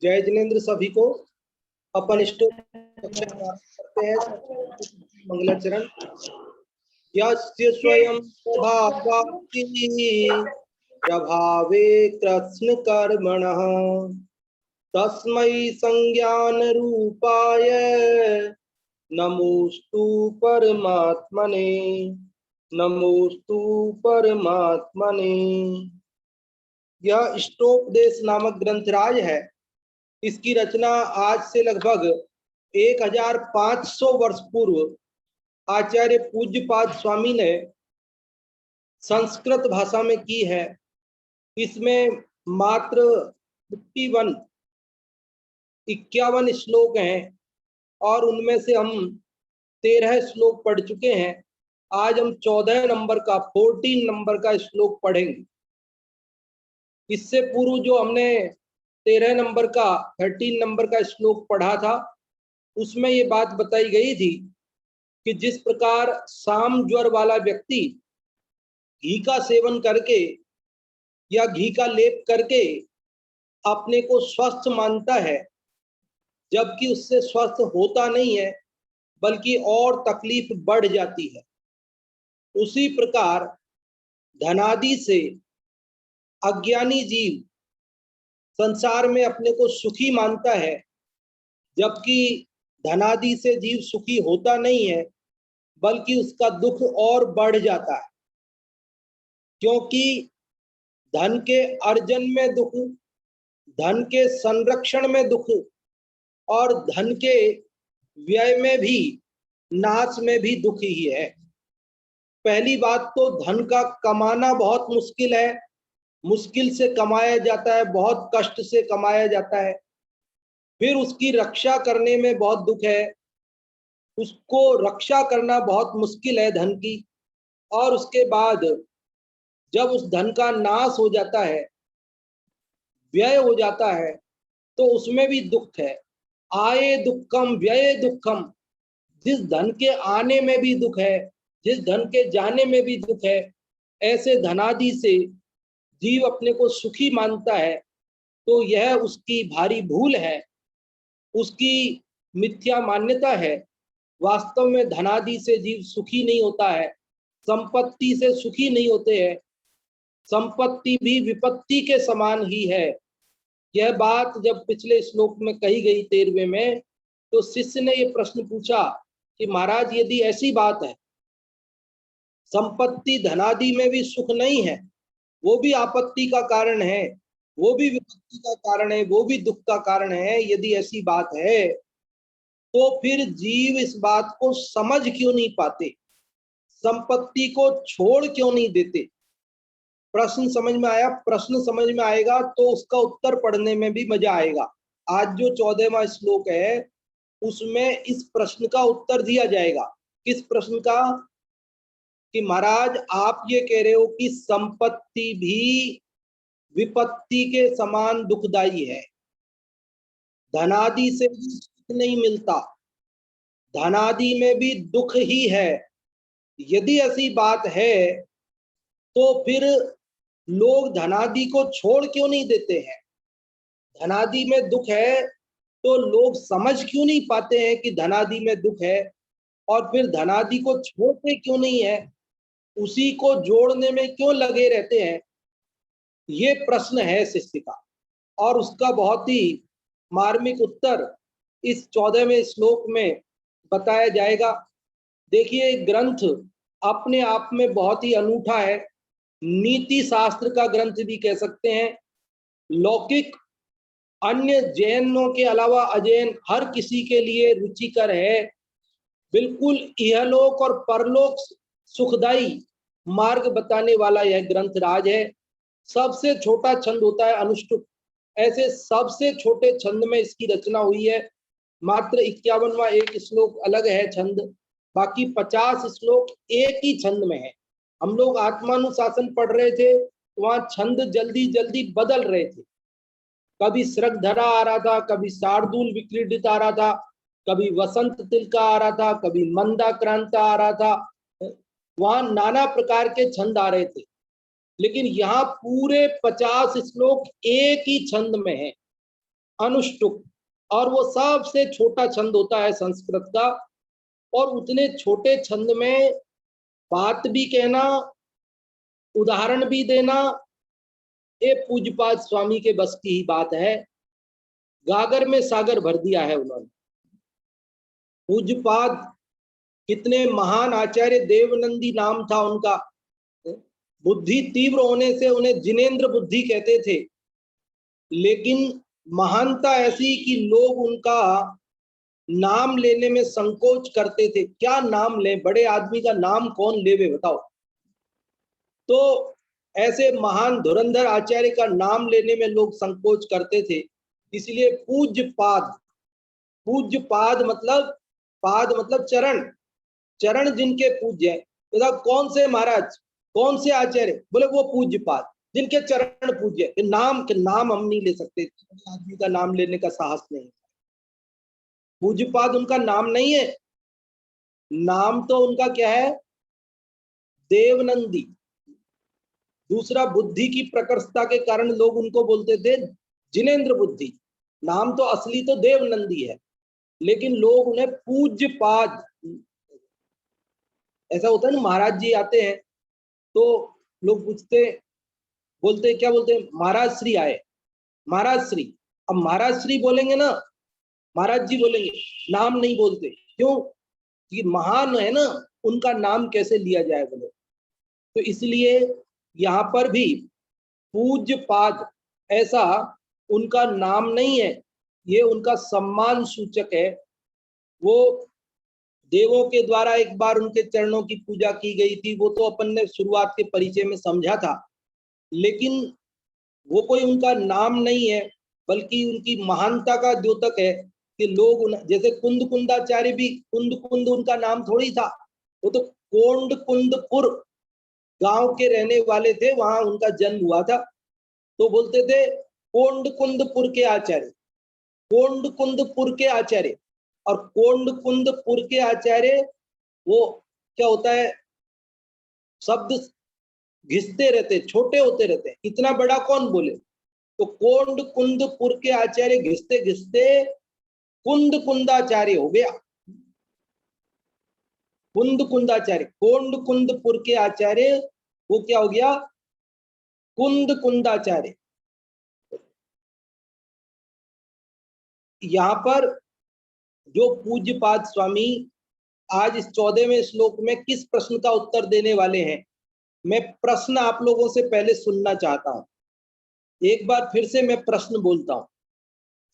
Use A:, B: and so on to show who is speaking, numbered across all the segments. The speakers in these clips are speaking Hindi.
A: जय जिनेन्द्र सभी को। अपन स्टोर कक्षा करते हैं मंगलाचरण। यस्य स्वयं प्रभावाति प्रभावे कृष्ण कर्मणः तस्मै संज्ञान रूपाय नमोस्तु परमात्मने। नमोस्तु परमात्मने। यह इष्टोपदेश नामक ग्रंथराज है। इसकी रचना आज से लगभग 1500 वर्ष पूर्व आचार्य पूज्यपाद स्वामी ने संस्कृत भाषा में की है। इसमें मात्र 51 श्लोक हैं और उनमें से हम 13 श्लोक पढ़ चुके हैं। आज हम 14 नंबर का श्लोक पढ़ेंगे। इससे पूर्व जो हमने 13 नंबर का श्लोक पढ़ा था उसमें ये बात बताई गई थी कि जिस प्रकार साम ज्वर वाला व्यक्ति घी का सेवन करके या घी का लेप करके अपने को स्वस्थ मानता है, जबकि उससे स्वस्थ होता नहीं है बल्कि और तकलीफ बढ़ जाती है, उसी प्रकार धनादि से अज्ञानी जीव संसार में अपने को सुखी मानता है, जबकि धनादि से जीव सुखी होता नहीं है बल्कि उसका दुख और बढ़ जाता है। क्योंकि धन के अर्जन में दुख, धन के संरक्षण में दुख और धन के व्यय में भी, नाश में भी दुख ही है। पहली बात तो धन का कमाना बहुत मुश्किल है, मुश्किल से कमाया जाता है, बहुत कष्ट से कमाया जाता है। फिर उसकी रक्षा करने में बहुत दुख है, उसको रक्षा करना बहुत मुश्किल है धन की। और उसके बाद जब उस धन का नाश हो जाता है, व्यय हो जाता है, तो उसमें भी दुख है। आए दुखम व्यय दुखम। जिस धन के आने में भी दुख है, जिस धन के जाने में भी दुख है, ऐसे धनादि से जीव अपने को सुखी मानता है तो यह उसकी भारी भूल है, उसकी मिथ्या मान्यता है। वास्तव में धनादि से जीव सुखी नहीं होता है, संपत्ति से सुखी नहीं होते हैं। संपत्ति भी विपत्ति के समान ही है। यह बात जब पिछले श्लोक में कही गई 13वें में, तो शिष्य ने यह प्रश्न पूछा कि महाराज यदि ऐसी बात है, संपत्ति धनादि में भी सुख नहीं है, वो भी आपत्ति का कारण है, वो भी विपत्ति का कारण है, वो भी दुख का कारण है, यदि ऐसी बात है तो फिर जीव इस बात को समझ क्यों नहीं पाते, संपत्ति को छोड़ क्यों नहीं देते? प्रश्न समझ में आया? प्रश्न समझ में आएगा तो उसका उत्तर पढ़ने में भी मजा आएगा। आज जो 14वां श्लोक है उसमें इस प्रश्न का उत्तर दिया जाएगा। किस प्रश्न का? कि महाराज आप ये कह रहे हो कि संपत्ति भी विपत्ति के समान दुखदाई है, धनादि से भी सुख नहीं मिलता, धनादि में भी दुख ही है। यदि ऐसी बात है तो फिर लोग धनादि को छोड़ क्यों नहीं देते हैं? धनादि में दुख है तो लोग समझ क्यों नहीं पाते हैं कि धनादि में दुख है, और फिर धनादि को छोड़ते क्यों नहीं है, उसी को जोड़ने में क्यों लगे रहते हैं? ये प्रश्न है शिष्य का, और उसका बहुत ही मार्मिक उत्तर इस 14वें श्लोक में बताया जाएगा। देखिए, ग्रंथ अपने आप में बहुत ही अनूठा है, नीति शास्त्र का ग्रंथ भी कह सकते हैं। लौकिक अन्य जैनों के अलावा अजैन हर किसी के लिए रुचिकर है। बिल्कुल इहलोक और परलोक सुखदाई मार्ग बताने वाला यह ग्रंथ राज है। सबसे छोटा छंद होता है अनुष्टुप, ऐसे सबसे छोटे छंद में इसकी रचना हुई है। मात्र 51वां एक श्लोक अलग है छंद, बाकी 50 श्लोक एक ही छंद में है। हम लोग आत्मानुशासन पढ़ रहे थे तो वहां छंद जल्दी जल्दी बदल रहे थे, कभी श्रगधरा आ रहा था, कभी शार्दूल विक्रीडित आ रहा था, कभी वसंत तिलका आ रहा था, कभी मंदाक्रांता आ रहा था। वहां नाना प्रकार के छंद आ रहे थे, लेकिन यहाँ पूरे 50 श्लोक एक ही छंद में है। अनुष्टुप, और वो सबसे छोटा छंद होता है संस्कृत का, और उतने छोटे छंद में बात भी कहना, उदाहरण भी देना, ये पूज्यपाद स्वामी के बस की ही बात है। गागर में सागर भर दिया है उन्होंने। पूज्यपाद कितने महान आचार्य, देवनंदी नाम था उनका। बुद्धि तीव्र होने से उन्हें जिनेंद्र बुद्धि कहते थे, लेकिन महानता ऐसी कि लोग उनका नाम लेने में संकोच करते थे। क्या नाम लें, बड़े आदमी का नाम कौन लेवे बताओ। तो ऐसे महान धुरंधर आचार्य का नाम लेने में लोग संकोच करते थे, इसलिए पूज्य पाद, पूज्य पाद मतलब, पाद मतलब चरण, चरण जिनके पूज्य है। तो कौन से महाराज, कौन से आचार्य, बोले वो पूज्य पाद जिनके चरण पूज्य है। नाम के नाम हम नहीं ले सकते, आदमी का नाम लेने का साहस नहीं। पूज्यपाद उनका नाम नहीं है, नाम तो उनका क्या है, देवनंदी। दूसरा, बुद्धि की प्रकर्षता के कारण लोग उनको बोलते थे जिनेंद्र बुद्धि। नाम तो असली तो देवनंदी है, लेकिन लोग उन्हें पूज्यपाद, ऐसा होता है ना, महाराज जी आते हैं तो लोग पूछते, बोलते क्या बोलते हैं, महाराज श्री आए, महाराज श्री। अब महाराज श्री बोलेंगे ना, महाराज जी बोलेंगे, नाम नहीं बोलते। क्यों? कि महान है ना, उनका नाम कैसे लिया जाए बोले। तो इसलिए यहाँ पर भी पूज्य पाद ऐसा उनका नाम नहीं है, ये उनका सम्मान सूचक है। वो देवों के द्वारा एक बार उनके चरणों की पूजा की गई थी, वो तो अपन ने शुरुआत के परिचय में समझा था, लेकिन वो कोई उनका नाम नहीं है, बल्कि उनकी महानता का द्योतक है कि लोग जैसे कुंद कुंदाचार्य भी, कुंद कुंद उनका नाम थोड़ी था, वो तो कोंड कुंदपुर गांव के रहने वाले थे, वहां उनका जन्म हुआ था। तो बोलते थे कोंड कुंदपुर के आचार्य, कोंड कुंदपुर के आचार्य। और कोंड कुंदपुर के आचार्य, वो क्या होता है, शब्द घिसते रहते, छोटे होते रहते, इतना बड़ा कौन बोले। तो कोंड कुंदपुर के आचार्य घिसते घिसते कुंद कुंदाचार्य हो गया। कुंद कुंदाचार्य, कोंड कुंदपुर के आचार्य, वो क्या हो गया, कुंद कुंदाचार्य। यहाँ पर जो पूज्यपाद स्वामी आज इस 14वें श्लोक में किस प्रश्न का उत्तर देने वाले हैं, मैं प्रश्न आप लोगों से पहले सुनना चाहता हूं। एक बार फिर से मैं प्रश्न बोलता हूं,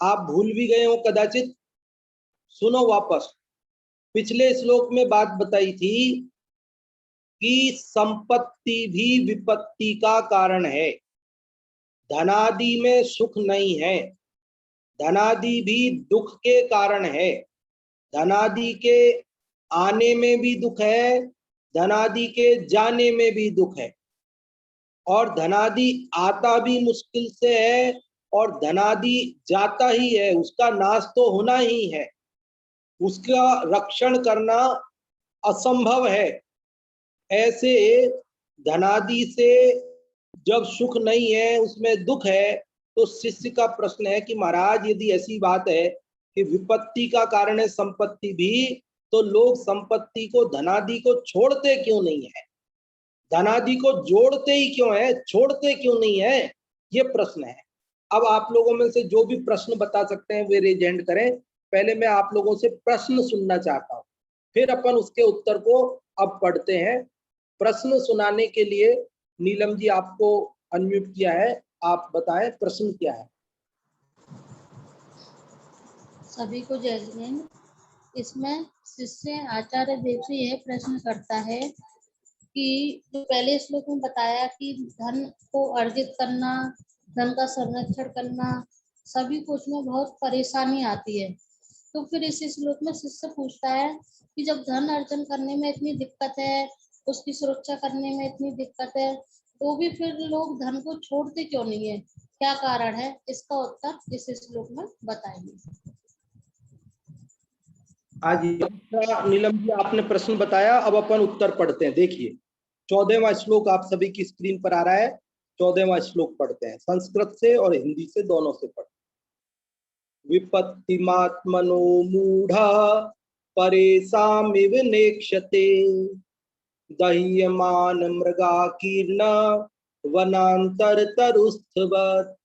A: आप भूल भी गए हो कदाचित, सुनो वापस। पिछले श्लोक में बात बताई थी कि संपत्ति भी विपत्ति का कारण है, धनादि में सुख नहीं है, धनादि भी दुख के कारण है, धनादि के आने में भी दुख है, धनादि के जाने में भी दुख है, और धनादि आता भी मुश्किल से है, और धनादि जाता ही है, उसका नाश तो होना ही है, उसका रक्षण करना असंभव है। ऐसे धनादि से जब सुख नहीं है, उसमें दुख है, तो शिष्य का प्रश्न है कि महाराज यदि ऐसी बात है कि विपत्ति का कारण है संपत्ति भी, तो लोग संपत्ति को, धनादि को छोड़ते क्यों नहीं है, धनादि को जोड़ते ही क्यों है, छोड़ते क्यों नहीं है, ये प्रश्न है। अब आप लोगों में से जो भी प्रश्न बता सकते हैं वे रेज हैंड करें। पहले मैं आप लोगों से प्रश्न सुनना चाहता हूं, फिर अपन उसके उत्तर को अब पढ़ते हैं। प्रश्न सुनाने के लिए नीलम जी आपको अनम्यूट किया है, आप बताएं प्रश्न क्या है।
B: सभी को जय हिंद। इसमें शिष्य आचार्य देव से यह प्रश्न करता है कि जो पहले श्लोक में बताया कि धन को अर्जित करना, धन का संरक्षण करना, सभी को उसमें बहुत परेशानी आती है। तो फिर इस श्लोक में शिष्य पूछता है कि जब धन अर्जन करने में इतनी दिक्कत है, उसकी सुरक्षा करने में इतनी दिक्कत है, तो भी फिर लोग धन को छोड़ते क्यों नहीं है, क्या कारण है? इसका उत्तर इस श्लोक में बताएंगे।
A: आज नीलम जी आपने प्रश्न बताया, अब अपन उत्तर पढ़ते हैं। देखिए 14वां श्लोक आप सभी की स्क्रीन पर आ रहा है। 14वां श्लोक पढ़ते हैं, संस्कृत से और हिंदी से, दोनों से पढ़ते हैं। विपत्तिमात्मनो मूढ़ः परेशामिव नेक्षते दह्यमान मृगाकीर्ण वनांतर तरुस्थवत्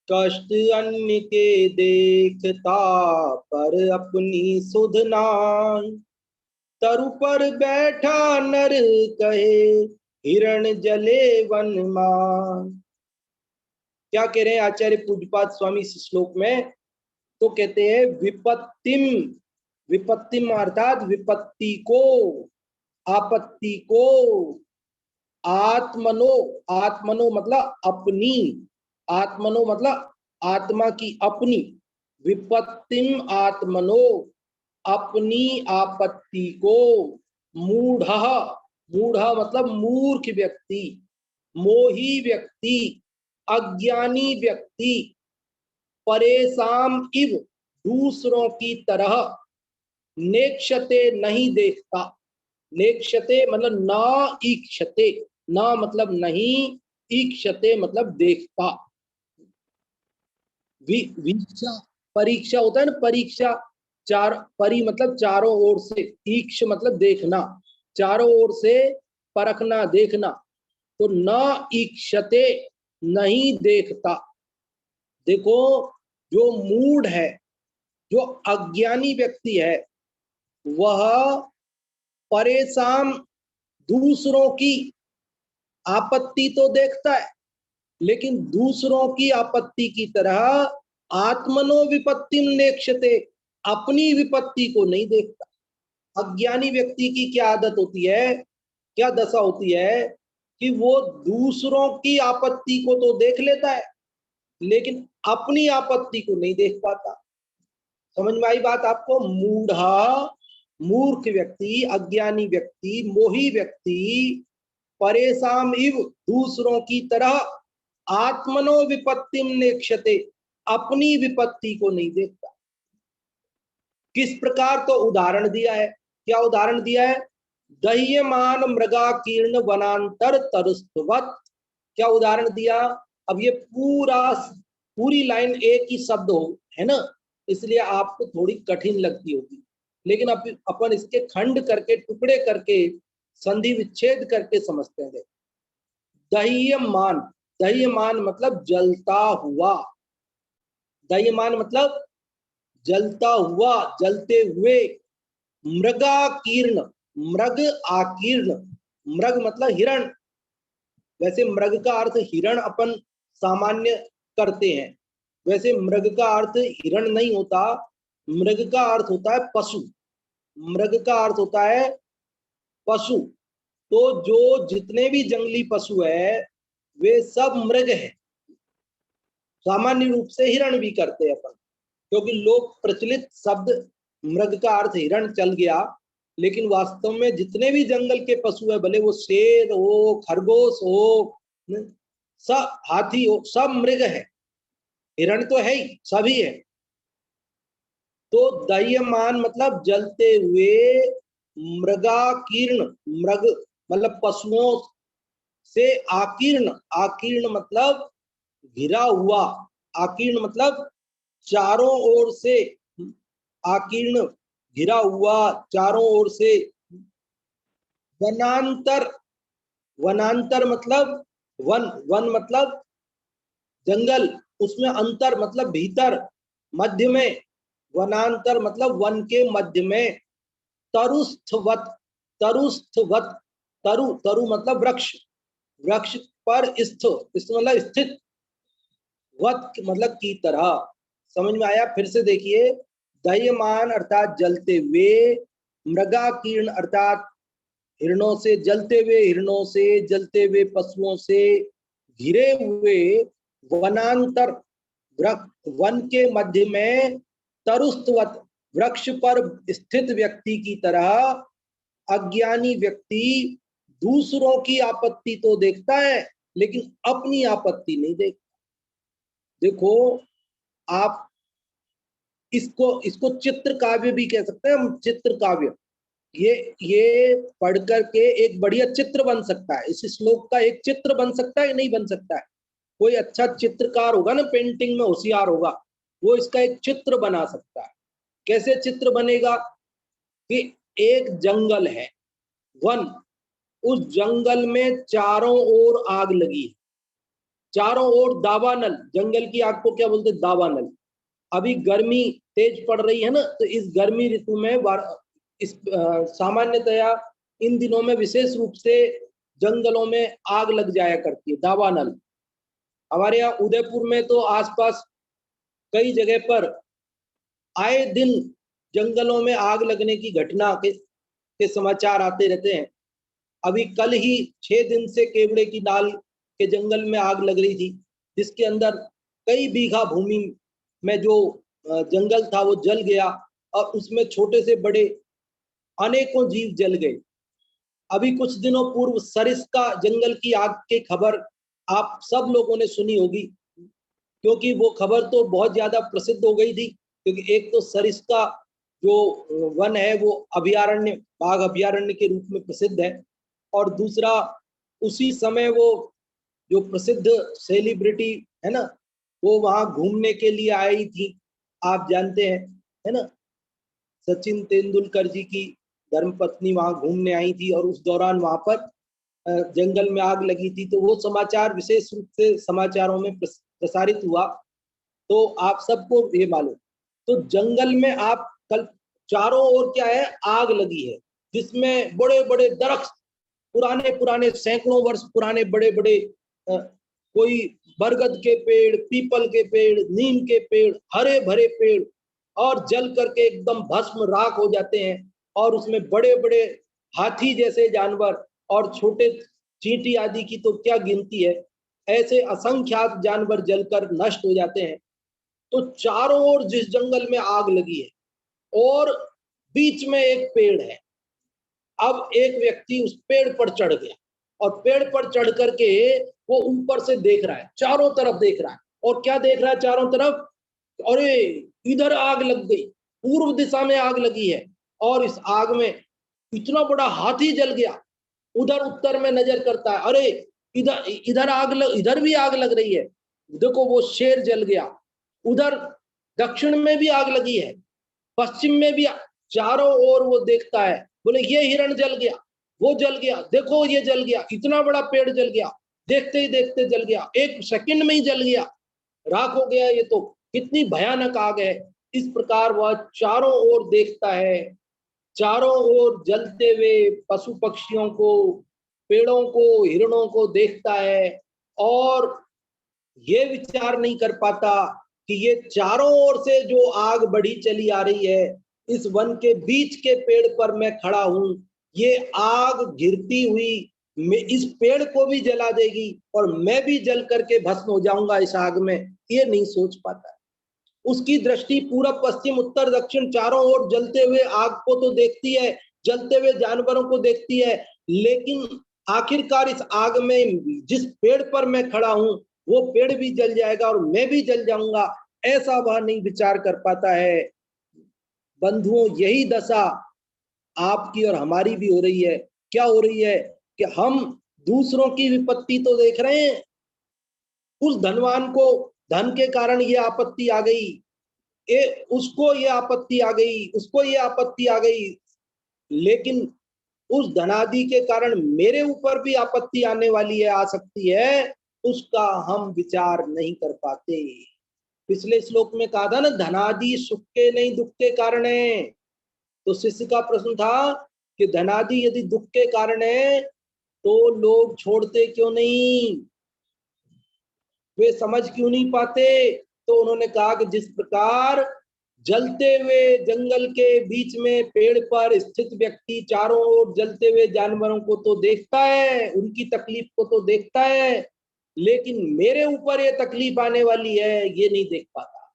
A: कष्ट अन्य के देखता पर अपनी सुधना तरु पर बैठा नर कहे हिरण जले वन मान। क्या कह रहे हैं आचार्य पूज्यपाद स्वामी इस श्लोक में? तो कहते हैं विपत्तिम, विपत्तिम अर्थात विपत्ति को, आपत्ति को, आत्मनो, आत्मनो मतलब अपनी, आत्मनो मतलब आत्मा की अपनी, विपत्तिम आत्मनो अपनी आपत्ति को, मूढ़, मूढ़ मतलब मूर्ख व्यक्ति, मोही व्यक्ति, अज्ञानी व्यक्ति, परेशान इव दूसरों की तरह, नेक्षते नहीं देखता, नेक्षते मतलब ना ईक्षते, ना मतलब नहीं, ईक्षते मतलब देखता। वीक्षा परीक्षा होता है ना, परीक्षा, चार परी मतलब चारों ओर से, ईक्ष मतलब देखना, चारों ओर से परखना, देखना, तो न ईक्षते नहीं देखता। देखो जो मूढ़ है, जो अज्ञानी व्यक्ति है, वह परेशान दूसरों की आपत्ति तो देखता है, लेकिन दूसरों की आपत्ति की तरह आत्मनो विपत्तिम नेक्षते, अपनी विपत्ति को नहीं देखता। अज्ञानी व्यक्ति की क्या आदत होती है, क्या दशा होती है कि वो दूसरों की आपत्ति को तो देख लेता है, लेकिन अपनी आपत्ति को नहीं देख पाता। समझ में आई बात आपको? मूढ़ा, मूर्ख व्यक्ति, अज्ञानी व्यक्ति, मोही व्यक्ति, परेशान इव दूसरों की तरह, आत्मनो विपत्तिम नेक्षते अपनी विपत्ति को नहीं देखता। किस प्रकार? तो उदाहरण दिया है। क्या उदाहरण दिया है? दह्यमान मृगाकीर्ण वनांतर तरुस्तवत्। क्या उदाहरण दिया? अब ये पूरी लाइन एक ही शब्द हो, है ना, इसलिए आपको थोड़ी कठिन लगती होगी, लेकिन अपन इसके खंड करके, टुकड़े करके, संधि विच्छेद करके समझते हैं। दह्यमान, दह्यमान मतलब जलता हुआ, दह्यमान मतलब जलता हुआ, जलते हुए, मृगाकीर्ण, मृग आकीर्ण, मृग मतलब हिरण, वैसे मृग का अर्थ हिरण अपन सामान्य करते हैं, वैसे मृग का अर्थ हिरण नहीं होता, मृग का अर्थ होता है पशु, मृग का अर्थ होता है पशु। तो जो जितने भी जंगली पशु है वे सब मृग है। सामान्य रूप से हिरण भी करते हैं अपन, क्योंकि लोग प्रचलित शब्द मृग का अर्थ हिरण चल गया, लेकिन वास्तव में जितने भी जंगल के पशु है, भले वो शेर हो, खरगोश हो, सब हाथी हो, सब मृग है, हिरण तो है ही, सभी है। तो दह्यमान मतलब जलते हुए, मृगाकीर्ण, मृग मतलब पशुओं से आकीर्ण, आकीर्ण मतलब घिरा हुआ, आकीर्ण मतलब चारों ओर से, आकीर्ण घिरा हुआ, चारों ओर से। वनांतर, वनांतर मतलब वन, वन मतलब जंगल, उसमें अंतर मतलब भीतर, मध्य में, वनांतर मतलब वन के मध्य में। तरुस्थवत, तरुस्थवत, तरु, तरु मतलब वृक्ष, वृक्ष पर स्थ मतलब स्थित, वत मतलब की तरह। समझ में आया? फिर से देखिए, दह्यमान अर्थात जलते हुए, मृगाकीर्ण अर्थात हिरणों से जलते हुए, हिरणों से जलते हुए पशुओं से घिरे हुए, वनांतर वन के मध्य में, तरुस्तवत वृक्ष पर स्थित व्यक्ति की तरह अज्ञानी व्यक्ति दूसरों की आपत्ति तो देखता है, लेकिन अपनी आपत्ति नहीं देखता। देखो आप इसको चित्र काव्य भी कह सकते हैं हम, चित्र काव्य। ये पढ़ करके एक बढ़िया चित्र बन सकता है, इस श्लोक का एक चित्र बन सकता है, नहीं बन सकता है? कोई अच्छा चित्रकार होगा ना, पेंटिंग में होशियार होगा, वो इसका एक चित्र बना सकता है। कैसे चित्र बनेगा कि एक जंगल है, वन, उस जंगल में चारों ओर आग लगी है, चारों ओर दावानल, जंगल की आग को क्या बोलते हैं, दावानल। अभी गर्मी तेज पड़ रही है ना, तो इस गर्मी ऋतु में इस सामान्यतया इन दिनों में विशेष रूप से जंगलों में आग लग जाया करती है, दावानल। हमारे यहाँ उदयपुर में तो आसपास कई जगह पर आए दिन जंगलों में आग लगने की घटना के समाचार आते रहते हैं। अभी कल ही 6 दिन से केवड़े की नाल के जंगल में आग लग रही थी, जिसके अंदर कई बीघा भूमि में जो जंगल था वो जल गया, और उसमें छोटे से बड़े अनेकों जीव जल गए। अभी कुछ दिनों पूर्व सरिस्का जंगल की आग की खबर आप सब लोगों ने सुनी होगी, क्योंकि वो खबर तो बहुत ज्यादा प्रसिद्ध हो गई थी। क्योंकि एक तो सरिस्का जो वन है वो अभयारण्य, बाघ अभयारण्य के रूप में प्रसिद्ध है, और दूसरा उसी समय वो जो प्रसिद्ध सेलिब्रिटी है ना, वो वहां घूमने के लिए आई थी, आप जानते हैं, है ना, सचिन तेंदुलकर जी की धर्मपत्नी वहां घूमने आई थी, और उस दौरान वहां पर जंगल में आग लगी थी। तो वो समाचार विशेष रूप से समाचारों में प्रसारित हुआ, तो आप सबको ये मालूम। तो जंगल में आप कल चारों ओर क्या है, आग लगी है, जिसमें बड़े बड़े दरख्त, पुराने पुराने सैकड़ों वर्ष पुराने बड़े बड़े कोई बरगद के पेड़, पीपल के पेड़, नीम के पेड़, हरे भरे पेड़, और जल करके एकदम भस्म राख हो जाते हैं। और उसमें बड़े बड़े हाथी जैसे जानवर और छोटे चींटी आदि की तो क्या गिनती है, ऐसे असंख्यात जानवर जलकर नष्ट हो जाते हैं। तो चारों ओर जिस जंगल में आग लगी है और बीच में एक पेड़ है, अब एक व्यक्ति उस पेड़ पर चढ़ गया, और पेड़ पर चढ़ करके वो ऊपर से देख रहा है, चारों तरफ देख रहा है। और क्या देख रहा है चारों तरफ, अरे इधर आग लग गई, पूर्व दिशा में आग लगी है, और इस आग में इतना बड़ा हाथी जल गया। उधर उत्तर में नजर करता है, अरे इधर इधर इधर भी आग लग रही है, देखो वो शेर जल गया। उधर दक्षिण में भी आग लगी है, पश्चिम में भी, चारों ओर वो देखता है, बोले ये हिरण जल गया, वो जल गया, देखो ये जल गया, इतना बड़ा पेड़ जल गया, देखते ही देखते जल गया, 1 सेकंड में ही जल गया, राख हो गया, ये तो कितनी भयानक आग है। इस प्रकार वह चारों ओर देखता है, चारों ओर जलते हुए पशु पक्षियों को, पेड़ों को, हिरणों को देखता है, और ये विचार नहीं कर पाता कि ये चारों ओर से जो आग बढ़ी चली आ रही है, इस वन के बीच के पेड़ पर मैं खड़ा हूं, ये आग घिरती हुई मैं इस पेड़ को भी जला देगी, और मैं भी जल करके भस्म हो जाऊंगा इस आग में, ये नहीं सोच पाता। उसकी दृष्टि पूरब पश्चिम उत्तर दक्षिण चारों ओर जलते हुए आग को तो देखती है, जलते हुए जानवरों को देखती है, लेकिन आखिरकार इस आग में जिस पेड़ पर मैं खड़ा हूं वो पेड़ भी जल जाएगा और मैं भी जल जाऊंगा, ऐसा वह नहीं विचार कर पाता है। बंधुओं, यही दशा आपकी और हमारी भी हो रही है। क्या हो रही है कि हम दूसरों की विपत्ति तो देख रहे हैं, उस धनवान को धन के कारण ये आपत्ति आ गई, उसको ये आपत्ति आ गई, उसको ये आपत्ति आ गई, लेकिन उस धनादि के कारण मेरे ऊपर भी आपत्ति आने वाली है, आ सकती है, उसका हम विचार नहीं कर पाते। पिछले श्लोक में कहा था ना, धनादि सुख के नहीं दुख के कारण है। तो शिष्य का प्रश्न था कि धनादि यदि दुख के कारण है तो लोग छोड़ते क्यों नहीं, वे समझ क्यों नहीं पाते। तो उन्होंने कहा कि जिस प्रकार जलते हुए जंगल के बीच में पेड़ पर स्थित व्यक्ति चारों ओर जलते हुए जानवरों को तो देखता है, उनकी तकलीफ को तो देखता है, लेकिन मेरे ऊपर ये तकलीफ आने वाली है ये नहीं देख पाता।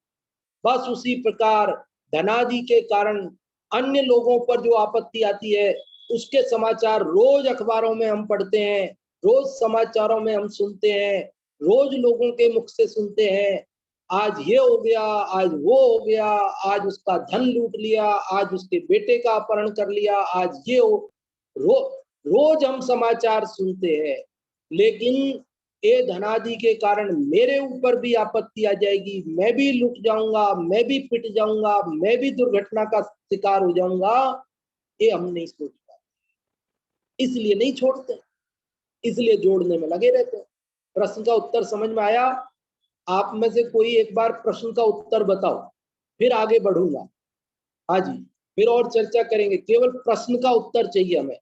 A: बस उसी प्रकार धनादि के कारण अन्य लोगों पर जो आपत्ति आती है उसके समाचार रोज अखबारों में हम पढ़ते हैं, रोज समाचारों में हम सुनते हैं, रोज लोगों के मुख से सुनते हैं, आज ये हो गया, आज वो हो गया, आज उसका धन लूट लिया, आज उसके बेटे का अपहरण कर लिया, आज ये हो, रोज हम समाचार सुनते हैं। लेकिन ये धनादि के कारण मेरे ऊपर भी आपत्ति आ जाएगी, मैं भी लुट जाऊंगा, मैं भी पिट जाऊंगा, मैं भी दुर्घटना का शिकार हो जाऊंगा, ये हम नहीं सोच पाते, इसलिए नहीं छोड़ते, इसलिए जोड़ने में लगे रहते हैं। प्रश्न का उत्तर समझ में आया? आप में से कोई एक बार प्रश्न का उत्तर बताओ, फिर आगे बढ़ूंगा। हाँ जी, फिर और चर्चा करेंगे। केवल प्रश्न का उत्तर चाहिए हमें।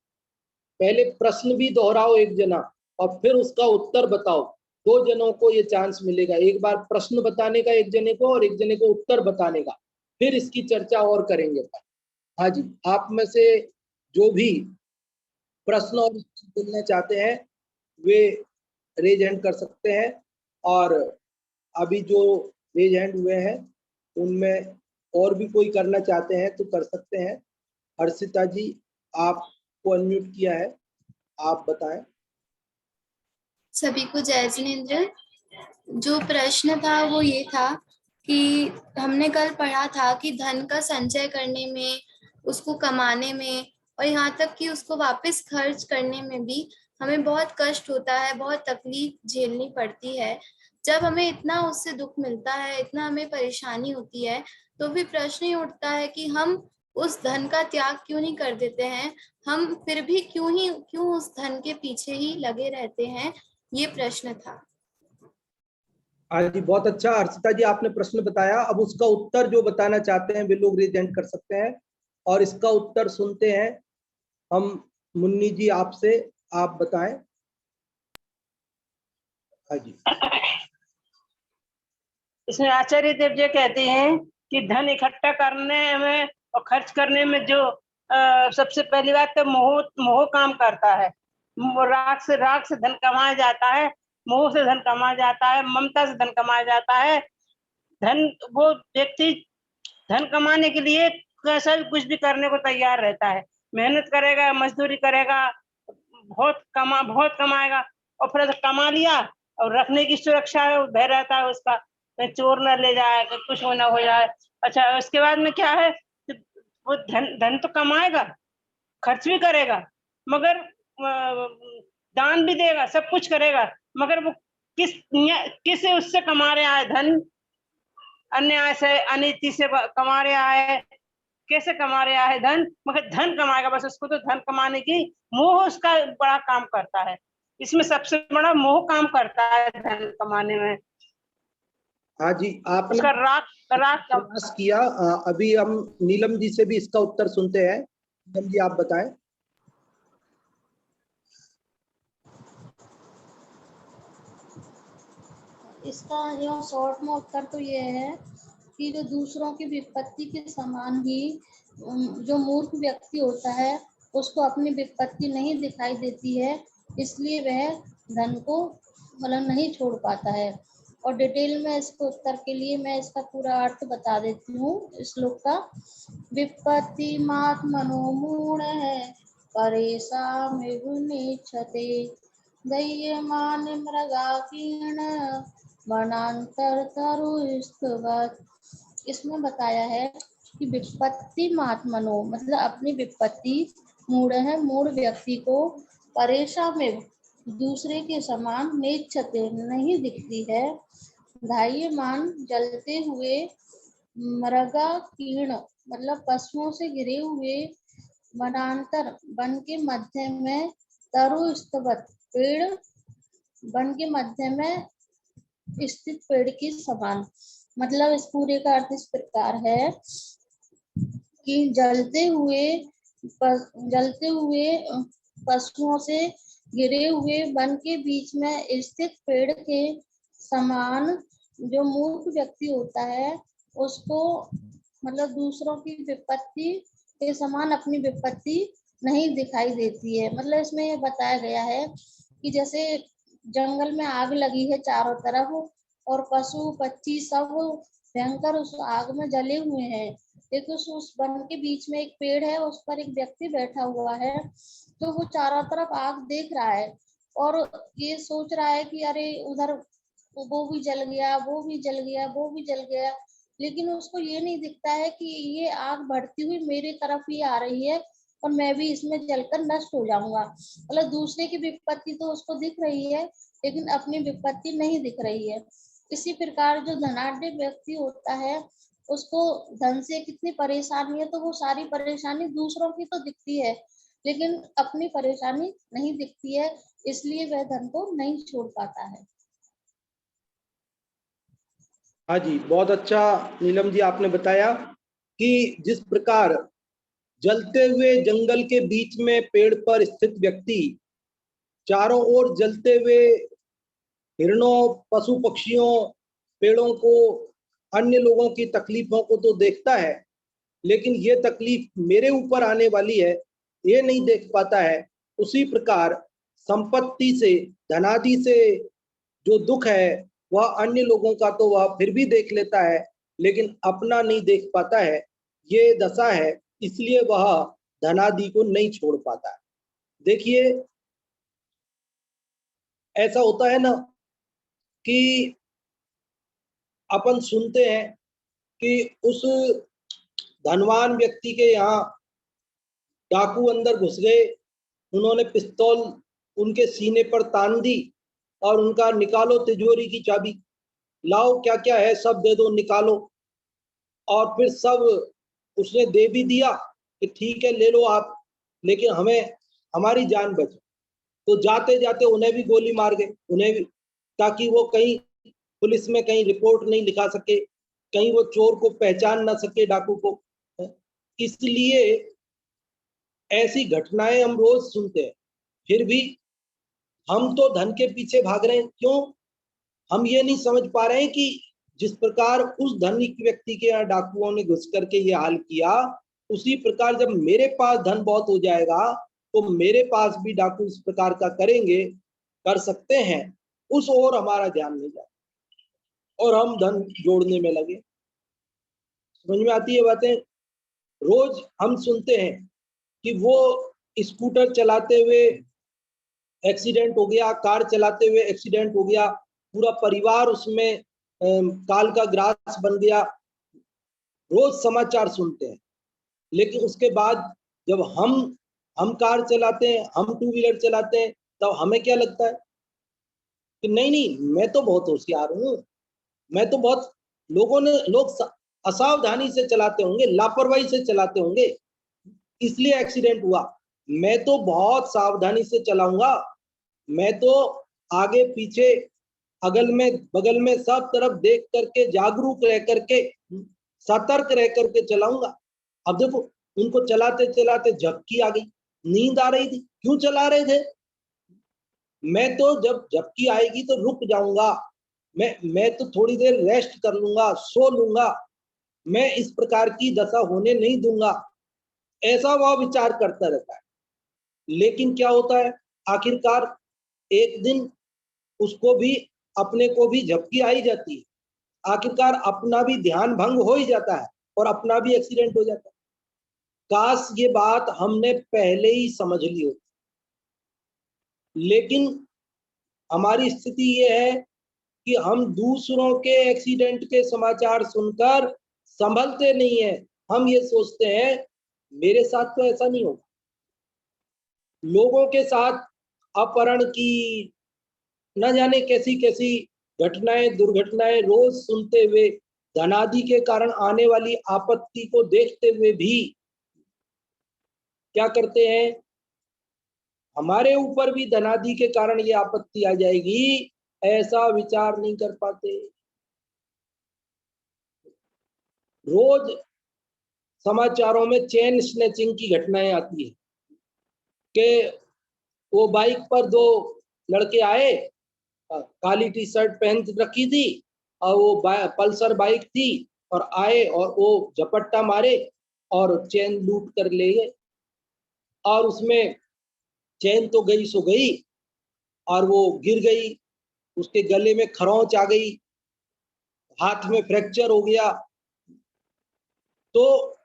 A: पहले प्रश्न भी दोहराओ एक जना, और फिर उसका उत्तर बताओ। 2 जनों को ये चांस मिलेगा, एक बार प्रश्न बताने का एक जने को और एक जने को उत्तर बताने का, फिर इसकी चर्चा और करेंगे। हाँ जी, आप में से जो भी प्रश्न और बोलना चाहते हैं वे रेज हैंड कर सकते हैं, और अभी जो रेज हैंड हुए हैं उनमें और भी कोई करना चाहते हैं तो कर सकते हैं। हर्षिता जी, आपको अनम्यूट किया है, आप बताएं।
C: सभी को जय जिनेंद्र। जो प्रश्न था वो ये था कि हमने कल पढ़ा था कि धन का संचय करने में, उसको कमाने में और यहाँ तक कि उसको वापस खर्च करने में भी हमें बहुत कष्ट होता है, बहुत तकलीफ झेलनी पड़ती है। जब हमें इतना उससे दुख मिलता है, इतना हमें परेशानी होती है, तो भी प्रश्न ही उठता है कि हम उस धन का त्याग क्यों नहीं कर देते हैं, हम फिर भी क्यों उस धन के पीछे ही लगे रहते हैं। ये प्रश्न था।
A: हाँ जी, बहुत अच्छा हर्षिता जी, आपने प्रश्न बताया। अब उसका उत्तर जो बताना चाहते हैं वे लोग रेज हैंड कर सकते हैं, और इसका उत्तर सुनते हैं हम। मुन्नी जी, आपसे, आप बताएं। हाँ जी।
D: इसमें आचार्य देव जी कहते हैं कि धन इकट्ठा करने में और खर्च करने में जो सबसे पहली बात तो मोह काम करता है। राग से धन कमाया जाता है, मोह से धन कमाया जाता है, ममता से धन कमाया जाता है। धन, वो व्यक्ति धन कमाने के लिए कैसा भी कुछ भी करने को तैयार रहता है, मेहनत करेगा, मजदूरी करेगा, बहुत कमाएगा, और फिर कमा लिया और रखने की सुरक्षा है, भय रहता है उसका, कहीं चोर न ले जाए, कुछ हो ना हो जाए। अच्छा, उसके बाद में क्या है, वो धन तो कमाएगा, खर्च भी करेगा, मगर दान भी देगा, सब कुछ करेगा, मगर वो किस उससे कमा रहा है धन? अन्याय से, अनीति से कमा रहा है। कैसे कमा रहा है धन? मगर धन कमाएगा, बस उसको तो धन कमाने की मोह उसका बड़ा काम करता है। इसमें सबसे बड़ा मोह काम करता है धन कमाने में।
A: हाँ जी, आपने
D: उसका राग
A: प्रयास किया। अभी हम नीलम जी से भी इसका उत्तर सुनते हैं। नीलम जी, आप बताएं।
B: इसका जो शॉर्ट में उत्तर तो ये है कि जो दूसरों की विपत्ति के समान ही जो मूर्ख व्यक्ति होता है उसको अपनी विपत्ति नहीं दिखाई देती है, इसलिए वह धन को मतलब नहीं छोड़ पाता है। और डिटेल में इसको उत्तर के लिए मैं इसका पूरा अर्थ बता देती हूँ श्लोक का। विपत्ति मात मनोमूढ़ है, परेशा मिगुनिच्छते, दह्यमान मृगाकीर्ण वनांतर तरुस्तवत्। इसमें बताया है कि विपत्ति मात्मनो मतलब अपनी विपत्ति, मूढ़ है मूढ़ व्यक्ति को, परेशा में दूसरे के समान, नेच्छते नहीं दिखती है, धायमान जलते हुए, मृगा कीर्ण मतलब पशुओं से घिरे हुए, वनांतर वन के मध्य में, तरुस्तवत् पेड़ वन के मध्य में स्थित पेड़ के समान। मतलब इस पूरे का अर्थ इस प्रकार है कि जलते हुए पशुओं से घिरे हुए वन के बीच में स्थित पेड़ के समान जो मूर्ख व्यक्ति होता है उसको मतलब दूसरों की विपत्ति के समान अपनी विपत्ति नहीं दिखाई देती है। मतलब इसमें ये बताया गया है कि जैसे जंगल में आग लगी है चारों तरफ और पशु पक्षी सब भयंकर उस आग में जले हुए हैं, लेकिन उस वन के बीच में एक पेड़ है, उस पर एक व्यक्ति बैठा हुआ है, तो वो चारों तरफ आग देख रहा है और ये सोच रहा है कि अरे उधर वो भी जल गया, वो भी जल गया, वो भी जल गया, लेकिन उसको ये नहीं दिखता है कि ये आग बढ़ती हुई मेरी तरफ ही आ रही है और मैं भी इसमें जलकर नष्ट हो जाऊंगा। मतलब दूसरे की विपत्ति तो उसको दिख रही है, लेकिन अपनी विपत्ति नहीं दिख रही है। इसी प्रकार जो धनाढ्य व्यक्ति होता है, उसको धन से कितनी परेशानी है, तो वो सारी परेशानी दूसरों की तो दिखती है, लेकिन अपनी परेशानी नहीं दिखती है, इसलिए वह धन को नहीं छोड़ पाता है।
A: हाँ जी, बहुत अच्छा नीलम जी आपने बताया कि जिस प्रकार जलते हुए जंगल के बीच में पेड़ पर स्थित व्यक्ति चारों ओर जलते हुए हिरणों, पशु पक्षियों, पेड़ों को, अन्य लोगों की तकलीफों को तो देखता है, लेकिन ये तकलीफ मेरे ऊपर आने वाली है ये नहीं देख पाता है। उसी प्रकार संपत्ति से, धनादि से जो दुख है वह अन्य लोगों का तो वह फिर भी देख लेता है, लेकिन अपना नहीं देख पाता है। ये दशा है, इसलिए वह धनादि को नहीं छोड़ पाता है। देखिए, ऐसा होता है ना कि अपन सुनते हैं कि उस धनवान व्यक्ति के यहाँ डाकू अंदर घुस गए, उन्होंने पिस्तौल उनके सीने पर तान दी और उनका निकालो तिजोरी की चाबी, लाओ क्या क्या है सब दे दो, निकालो। और फिर सब उसने दे भी दिया कि ठीक है ले लो आप, लेकिन हमें हमारी जान बचे। तो जाते जाते उन्हें भी गोली मार गए, उन्हें भी, ताकि वो कहीं पुलिस में कहीं रिपोर्ट नहीं लिखा सके, कहीं वो चोर को पहचान ना सके, डाकू को। इसलिए ऐसी घटनाएं हम रोज सुनते हैं, फिर भी हम तो धन के पीछे भाग रहे हैं। क्यों? हम ये नहीं समझ पा रहे हैं कि जिस प्रकार उस धनिक व्यक्ति के यहाँ डाकुओं ने घुस करके ये हाल किया, उसी प्रकार जब मेरे पास धन बहुत हो जाएगा तो मेरे पास भी डाकू इस प्रकार का करेंगे, कर सकते हैं। उस ओर हमारा ध्यान नहीं जाए और हम धन जोड़ने में लगे। समझ में आती है बातें? रोज हम सुनते हैं कि वो स्कूटर चलाते हुए एक्सीडेंट हो गया, कार चलाते हुए एक्सीडेंट हो गया, पूरा परिवार उसमें काल का ग्रास बन गया। रोज समाचार सुनते हैं, लेकिन उसके बाद जब हम कार चलाते हैं, हम टू व्हीलर चलाते हैं, तब हमें क्या लगता है कि नहीं नहीं मैं तो बहुत होशियार हूँ, मैं तो बहुत, लोग असावधानी से चलाते होंगे, लापरवाही से चलाते होंगे, इसलिए एक्सीडेंट हुआ। मैं तो बहुत सावधानी से चलाऊंगा, मैं तो आगे पीछे अगल में बगल में सब तरफ देख करके, जागरूक रह करके, सतर्क रह करके चलाऊंगा। अब देखो, उनको चलाते चलाते झपकी आ गई, नींद आ रही थी, क्यों चला रहे थे? मैं तो जब झपकी आएगी तो रुक जाऊंगा, मैं तो थोड़ी देर रेस्ट कर लूंगा, सो लूंगा, मैं इस प्रकार की दशा होने नहीं दूंगा, ऐसा वह विचार करता रहता है। लेकिन क्या होता है, आखिरकार एक दिन उसको भी, अपने को भी झपकी आ ही जाती है, आखिरकार अपना भी ध्यान भंग हो ही जाता है और अपना भी एक्सीडेंट हो जाता है। काश ये बात हमने पहले ही समझ ली होती, लेकिन हमारी स्थिति ये है कि हम दूसरों के एक्सीडेंट के समाचार सुनकर संभलते नहीं है। हम ये सोचते हैं मेरे साथ तो ऐसा नहीं होगा। लोगों के साथ अपहरण की, न जाने कैसी कैसी घटनाएं, दुर्घटनाएं रोज सुनते हुए, धनादि के कारण आने वाली आपत्ति को देखते हुए भी क्या करते हैं, हमारे ऊपर भी धनादि के कारण ये आपत्ति आ जाएगी, ऐसा विचार नहीं कर पाते। रोज समाचारों में चेन स्नैचिंग की घटनाएं आती है कि वो बाइक पर दो लड़के आए, काली टी शर्ट पहन रखी थी और वो पल्सर बाइक थी, और आए और वो झपट्टा मारे और चेन लूट कर ले गए। और उसमें चेन तो गई सो गई, और वो गिर गई, उसके गले में खरोंच आ गई, हाथ में फ्रैक्चर हो गया। तो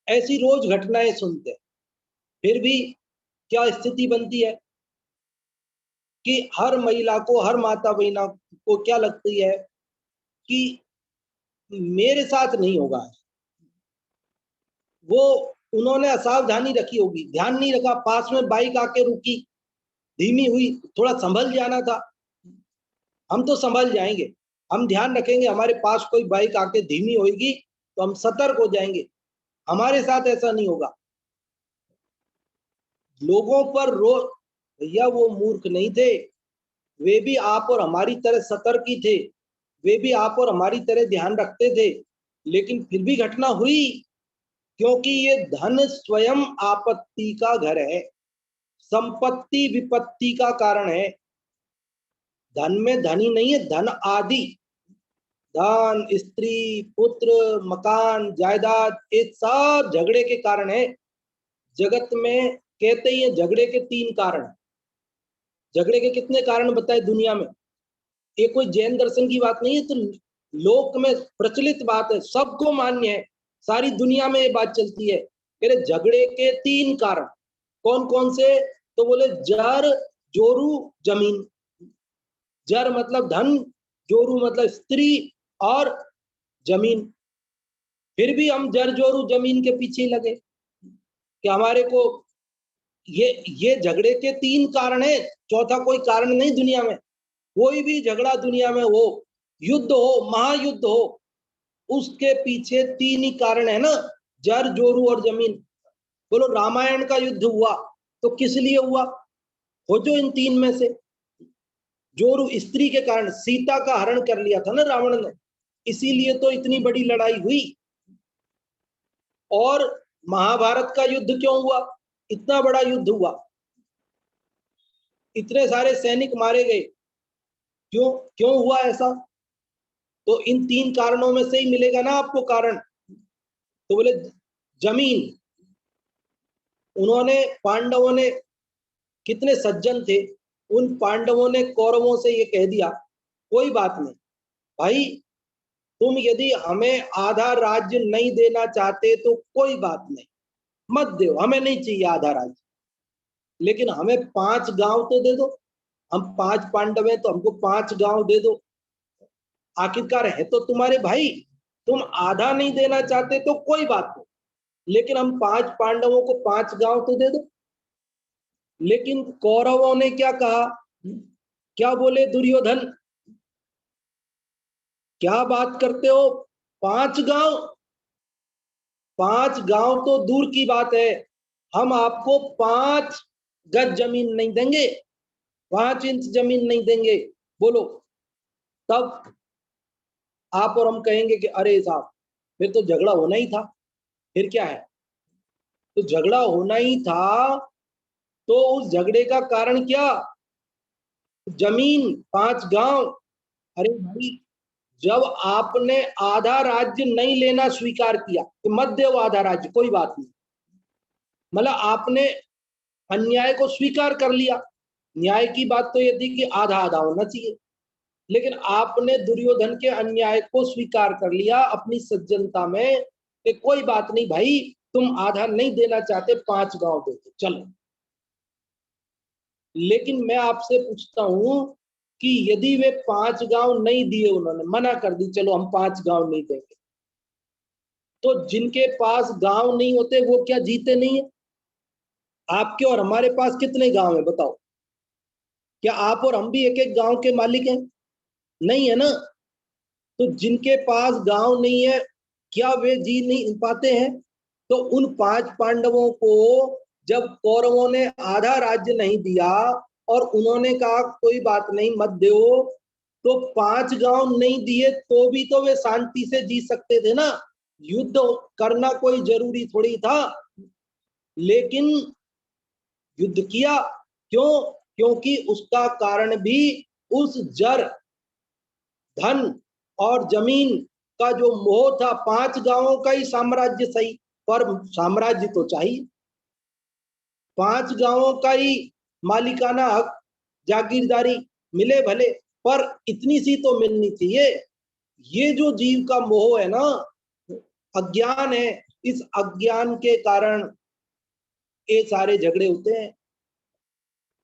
A: ऐसी रोज घटनाएं सुनते हैं, फिर भी क्या स्थिति बनती है कि हर महिला को, हर माता बहना को क्या लगती है कि मेरे साथ नहीं होगा। वो उन्होंने असावधानी रखी होगी, ध्यान नहीं रखा, पास में बाइक आके रुकी, धीमी हुई, थोड़ा संभल जाना था। हम तो संभल जाएंगे, हम ध्यान रखेंगे, हमारे पास कोई बाइक आके धीमी होगी तो हम सतर्क हो जाएंगे। हमारे साथ ऐसा नहीं होगा। लोगों पर भैया वो मूर्ख नहीं थे, वे भी आप और हमारी तरह सतर्क ही थे, वे भी आप और हमारी तरह ध्यान रखते थे, लेकिन फिर भी घटना हुई, क्योंकि ये धन स्वयं आपत्ति का घर है, संपत्ति विपत्ति का कारण है। धन में धनी नहीं है, धन आदि, धन, स्त्री, पुत्र, मकान, जायदाद, ये सब झगड़े के कारण है। जगत में कहते ही है झगड़े के 3 कारण। झगड़े के कितने कारण बताए दुनिया में? ये कोई जैन दर्शन की बात नहीं है, तो लोक में प्रचलित बात है, सबको मान्य है, सारी दुनिया में ये बात चलती है। कह रहे झगड़े के 3 कारण। कौन कौन से? तो बोले जर, जोरू, जमीन। जर मतलब धन, जोरू मतलब स्त्री, और जमीन। फिर भी हम जर जोरू जमीन के पीछे लगे कि हमारे को ये झगड़े के 3 कारण है, चौथा कोई कारण नहीं दुनिया में। कोई भी झगड़ा दुनिया में हो, युद्ध हो, महायुद्ध हो, उसके पीछे 3 ही कारण है ना, जर, जोरू और जमीन। बोलो रामायण का युद्ध हुआ तो किस लिए हुआ? हो जो इन 3 में से। जोरू स्त्री के कारण, सीता का हरण कर लिया था ना रावण ने, इसीलिए तो इतनी बड़ी लड़ाई हुई। और महाभारत का युद्ध क्यों हुआ? इतना बड़ा युद्ध हुआ, इतने सारे सैनिक मारे गए, क्यों क्यों हुआ ऐसा? तो इन 3 कारणों में से ही मिलेगा ना आपको कारण। तो बोले जमीन, उन्होंने, पांडवों ने, कितने सज्जन थे, उन पांडवों ने कौरवों से ये कह दिया, कोई बात नहीं भाई, तुम यदि हमें आधा राज्य नहीं देना चाहते तो कोई बात नहीं, मत दो, हमें नहीं चाहिए आधा राज्य, लेकिन हमें 5 गांव तो दे दो। हम 5 पांडव हैं तो हमको 5 गांव दे दो, आखिरकार है तो तुम्हारे भाई। तुम आधा नहीं देना चाहते तो कोई बात नहीं, लेकिन हम 5 पांडवों को 5 गांव तो दे दो। लेकिन कौरवों ने क्या कहा? क्या बोले दुर्योधन? क्या बात करते हो, 5 गांव? 5 गांव तो दूर की बात है, हम आपको 5 गज जमीन नहीं देंगे, 5 इंच जमीन नहीं देंगे। बोलो, तब आप और हम कहेंगे कि अरे साहब, फिर तो झगड़ा होना ही था। फिर क्या है? तो झगड़ा होना ही था, तो उस झगड़े का कारण क्या? जमीन, 5 गांव। अरे भाई, जब आपने आधा राज्य नहीं लेना स्वीकार किया कि मत दो आधा राज्य, कोई बात नहीं, मतलब आपने अन्याय को स्वीकार कर लिया। न्याय की बात तो ये थी कि आधा आधा होना चाहिए, लेकिन आपने दुर्योधन के अन्याय को स्वीकार कर लिया अपनी सज्जनता में कि कोई बात नहीं भाई, तुम आधा नहीं देना चाहते, 5 गांव दे दो, चलो। लेकिन मैं आपसे पूछता हूं कि यदि वे 5 गांव नहीं दिए, उन्होंने मना कर दी, चलो हम 5 गांव नहीं देंगे, तो जिनके पास गांव नहीं होते वो क्या जीते नहीं है? आपके और हमारे पास कितने गांव है बताओ? क्या आप और हम भी एक एक गांव के मालिक हैं? नहीं है ना। तो जिनके पास गांव नहीं है, क्या वे जी नहीं पाते हैं? तो उन 5 पांडवों को जब कौरवों ने आधा राज्य नहीं दिया और उन्होंने कहा कोई बात नहीं मत दो, तो 5 गांव नहीं दिए तो भी तो वे शांति से जी सकते थे ना। युद्ध करना कोई जरूरी थोड़ी था, लेकिन युद्ध किया। क्यों? क्योंकि उसका कारण भी उस जर, धन और जमीन का जो मोह था। 5 गांवों का ही साम्राज्य सही, पर साम्राज्य तो चाहिए, 5 गांवों का ही मालिकाना हक, जागीरदारी मिले भले, पर इतनी सी तो मिलनी चाहिए। ये जो जीव का मोह है ना, अज्ञान है, इस अज्ञान के कारण ये सारे झगड़े होते हैं।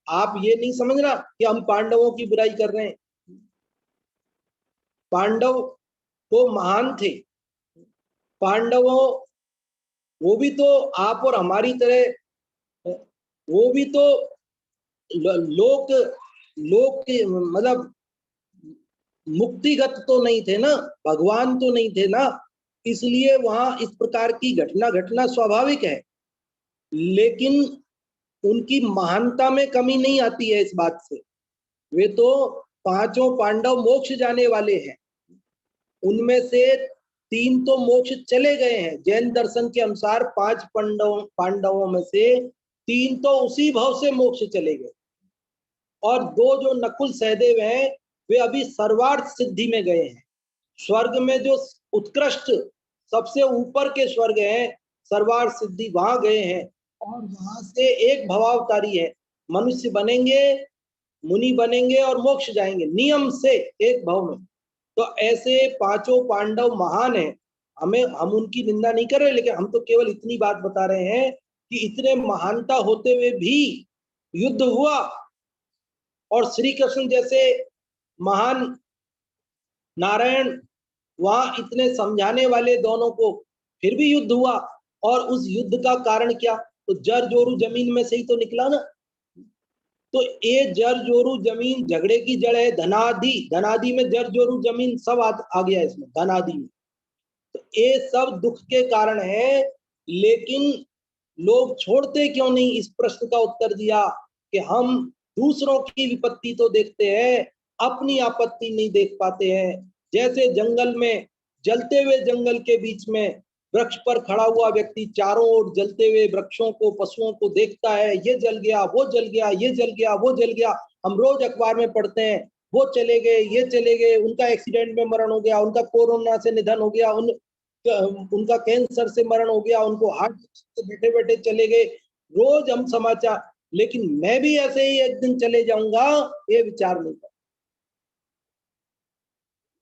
A: आप ये नहीं समझना कि हम पांडवों की बुराई कर रहे हैं। पांडव तो महान थे, पांडवों वो भी तो आप और हमारी तरह, वो भी तो लोक लोक मतलब मुक्तिगत तो नहीं थे ना, भगवान तो नहीं थे ना, इसलिए वहां इस प्रकार की घटना घटना स्वाभाविक है। लेकिन उनकी महानता में कमी नहीं आती है इस बात से। वे तो पांचों पांडव मोक्ष जाने वाले हैं, उनमें से 3 तो मोक्ष चले गए हैं। जैन दर्शन के अनुसार 5 पांडवों में से 3 तो उसी भाव से मोक्ष चले गए, और 2 जो नकुल सहदेव हैं वे अभी सर्वार्थ सिद्धि में गए हैं। स्वर्ग में जो उत्कृष्ट सबसे ऊपर के स्वर्ग हैं, सर्वार्थ सिद्धि, वहां गए हैं, और वहां से एक भवावतारी है, मनुष्य बनेंगे, मुनि बनेंगे और मोक्ष जाएंगे नियम से एक भव में। तो ऐसे पांचों पांडव महान हैं, हम उनकी निंदा नहीं कर रहे, लेकिन हम तो केवल इतनी बात बता रहे हैं कि इतने महानता होते हुए भी युद्ध हुआ, और श्री कृष्ण जैसे महान नारायण वहां इतने समझाने वाले दोनों को, फिर भी युद्ध हुआ। और उस युद्ध का कारण क्या? तो जर जोरू जमीन में से ही तो निकला ना। तो ये जर जोरू जमीन झगड़े की जड़ है धनादि, धनादि में जर जोरू जमीन सब आ गया इसमें, धनादि में। तो ये सब दुख के कारण है, लेकिन लोग छोड़ते क्यों नहीं? इस प्रश्न का उत्तर दिया कि हम दूसरों की विपत्ति तो देखते हैं, अपनी आपत्ति नहीं देख पाते हैं। जैसे जंगल में, जलते हुए जंगल के बीच में वृक्ष पर खड़ा हुआ व्यक्ति चारों ओर जलते हुए वृक्षों को, पशुओं को देखता है, ये जल गया, वो जल गया, ये जल गया, वो जल गया। हम रोज अखबार में पढ़ते हैं, वो चले गए, ये चले गए, उनका एक्सीडेंट में मरण हो गया, उनका कोरोना से निधन हो गया, उनका कैंसर से मरण हो गया, उनको हार्ट से बैठे बैठे चले गए। रोज हम समाचार, लेकिन मैं भी ऐसे ही एक दिन चले जाऊंगा, ये विचार नहीं करता।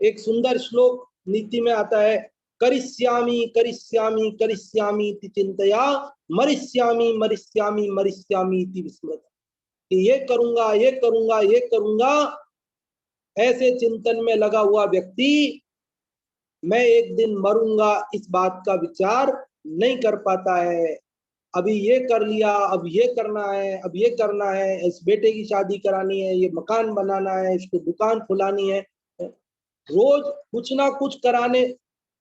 A: एक सुंदर श्लोक नीति में आता है, करिष्यामि करिष्यामि करिष्यामि इति चिंतया मरिष्यामि मरिष्यामि मरिष्यामि इति विस्मृत। ये करूंगा, ये करूंगा, ये करूंगा, ऐसे चिंतन में लगा हुआ व्यक्ति मैं एक दिन मरूंगा इस बात का विचार नहीं कर पाता है। अभी ये कर लिया, अब ये करना है, अब ये करना है, इस बेटे की शादी करानी है, ये मकान बनाना है, इसको दुकान खुलानी है, रोज कुछ ना कुछ कराने,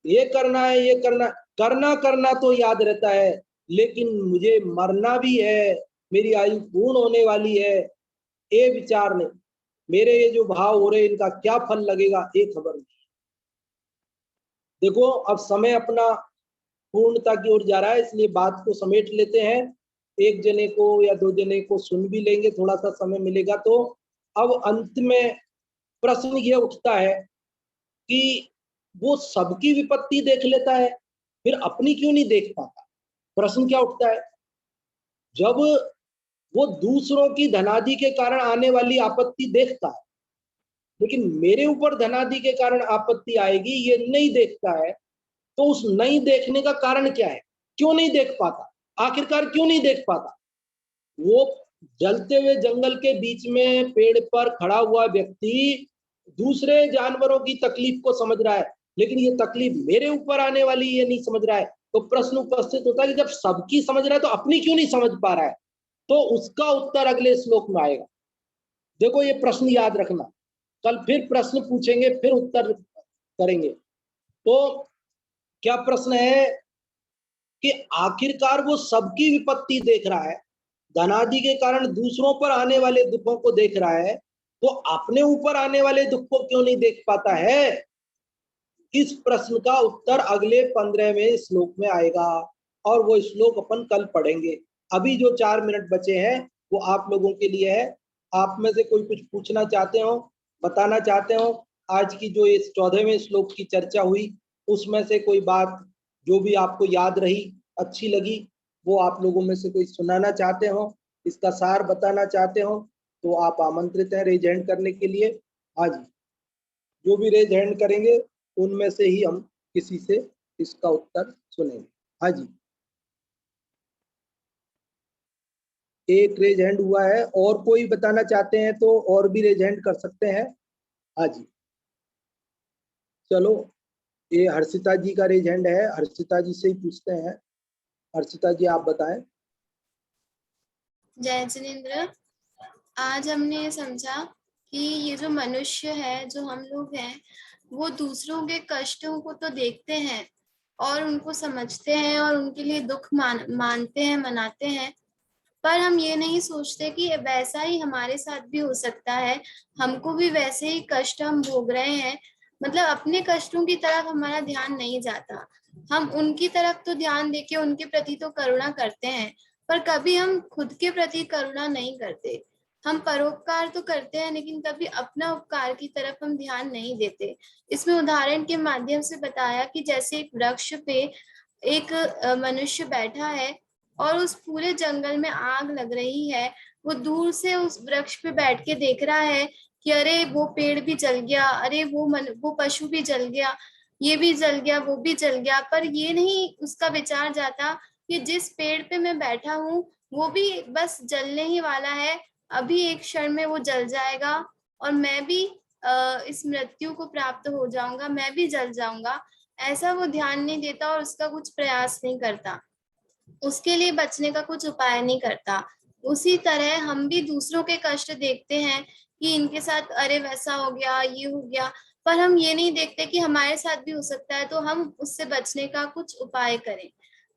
A: ये करना है, ये करना करना करना तो याद रहता है, लेकिन मुझे मरना भी है, मेरी आयु पूर्ण होने वाली है, ये विचार नहीं। मेरे ये जो भाव हो रहे इनका क्या फल लगेगा, ये खबर नहीं। देखो अब समय अपना पूर्णता की ओर जा रहा है, इसलिए बात को समेट लेते हैं। एक जने को या 2 जने को सुन भी लेंगे, थोड़ा सा समय मिलेगा तो। अब अंत में प्रश्न यह उठता है कि वो सबकी विपत्ति देख लेता है, फिर अपनी क्यों नहीं देख पाता? प्रश्न क्या उठता है, जब वो दूसरों की धनादि के कारण आने वाली आपत्ति देखता है, लेकिन मेरे ऊपर धनादि के कारण आपत्ति आएगी ये नहीं देखता है, तो उस नहीं देखने का कारण क्या है? क्यों नहीं देख पाता? आखिरकार क्यों नहीं देख पाता? वो जलते हुए जंगल के बीच में पेड़ पर खड़ा हुआ व्यक्ति दूसरे जानवरों की तकलीफ को समझ रहा है, लेकिन ये तकलीफ मेरे ऊपर आने वाली ये नहीं समझ रहा है। तो प्रश्न उपस्थित होता है कि जब सबकी समझ रहा है तो अपनी क्यों नहीं समझ पा रहा है? तो उसका उत्तर अगले श्लोक में आएगा। देखो ये प्रश्न याद रखना, कल फिर प्रश्न पूछेंगे, फिर उत्तर करेंगे। तो क्या प्रश्न है कि आखिरकार वो सबकी विपत्ति देख रहा है, धनादि के कारण दूसरों पर आने वाले दुखों को देख रहा है, तो अपने ऊपर आने वाले दुख को क्यों नहीं देख पाता है? इस प्रश्न का उत्तर अगले 15वें श्लोक में आएगा, और वो श्लोक अपन कल पढ़ेंगे। अभी जो 4 मिनट बचे हैं वो आप लोगों के लिए है। आप में से कोई कुछ पूछना चाहते हो, बताना चाहते हो, आज की जो इस 14वें श्लोक की चर्चा हुई उसमें से कोई बात जो भी आपको याद रही, अच्छी लगी, वो आप लोगों में से कोई सुनाना चाहते हो, इसका सार बताना चाहते हो, तो आप आमंत्रित हैं रेज हैंड करने के लिए। हाँ जी, जो भी रेज हैंड करेंगे उनमें से ही हम किसी से इसका उत्तर सुनेंगे। हाँ जी, एक रेज हैंड हुआ है, और कोई बताना चाहते हैं तो और भी रेज हैंड कर सकते हैं। हाँ जी, चलो ये हर्षिता जी का रेज हैंड है, हर्षिता जी से ही पूछते हैं। अर्चिता जी आप बताएं।
C: जय जिनेन्द्र, आज हमने ये समझा कि ये जो मनुष्य है, जो हम लोग हैं, वो दूसरों के कष्टों को तो देखते हैं और उनको समझते हैं और उनके लिए दुख मानते हैं, मनाते हैं, पर हम ये नहीं सोचते कि वैसा ही हमारे साथ भी हो सकता है, हमको भी वैसे ही कष्ट हम भोग रहे हैं। मतलब अपने कष्टों की तरफ हमारा ध्यान नहीं जाता, हम उनकी तरफ तो ध्यान देके उनके प्रति तो करुणा करते हैं, पर कभी हम खुद के प्रति करुणा नहीं करते। हम परोपकार तो करते हैं लेकिन कभी अपना उपकार की तरफ हम ध्यान नहीं देते। इसमें उदाहरण के माध्यम से बताया कि जैसे एक वृक्ष पे एक मनुष्य बैठा है और उस पूरे जंगल में आग लग रही है, वो दूर से उस वृक्ष पे बैठ के देख रहा है कि अरे वो पेड़ भी जल गया, अरे वो पशु भी जल गया, ये भी जल गया, वो भी जल गया, पर ये नहीं उसका विचार जाता कि जिस पेड़ पे मैं बैठा हूँ वो भी बस जलने ही वाला है, अभी एक क्षण में वो जल जाएगा और मैं भी इस मृत्यु को प्राप्त हो जाऊंगा, मैं भी जल जाऊंगा। ऐसा वो ध्यान नहीं देता और उसका कुछ प्रयास नहीं करता, उसके लिए बचने का कुछ उपाय नहीं करता। उसी तरह हम भी दूसरों के कष्ट देखते हैं कि इनके साथ अरे वैसा हो गया, ये हो गया, पर हम ये नहीं देखते कि हमारे साथ भी हो सकता है, तो हम उससे बचने का कुछ उपाय करें।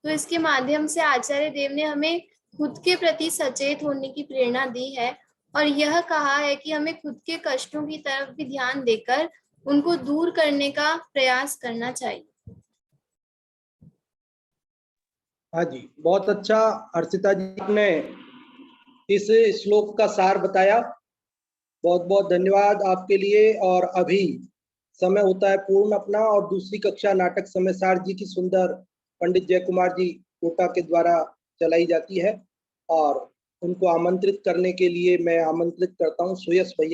C: तो इसके माध्यम से आचार्य देव ने हमें खुद के प्रति सचेत होने की प्रेरणा दी है और यह कहा है कि हमें खुद के कष्टों की तरफ भी ध्यान देकर उनको दूर करने का प्रयास करना चाहिए।
A: हाँ जी, बहुत अच्छा अर्चिता जी ने इस श्लोक का सार बताया, बहुत बहुत धन्यवाद आपके लिए। और अभी समय होता है पूर्ण अपना, और दूसरी कक्षा नाटक समय सार जी की सुंदर पंडित जय कुमार जी कोटा के द्वारा चलाई जाती है, और उनको आमंत्रित करने के लिए मैं आमंत्रित करता हूँ सुयश भैया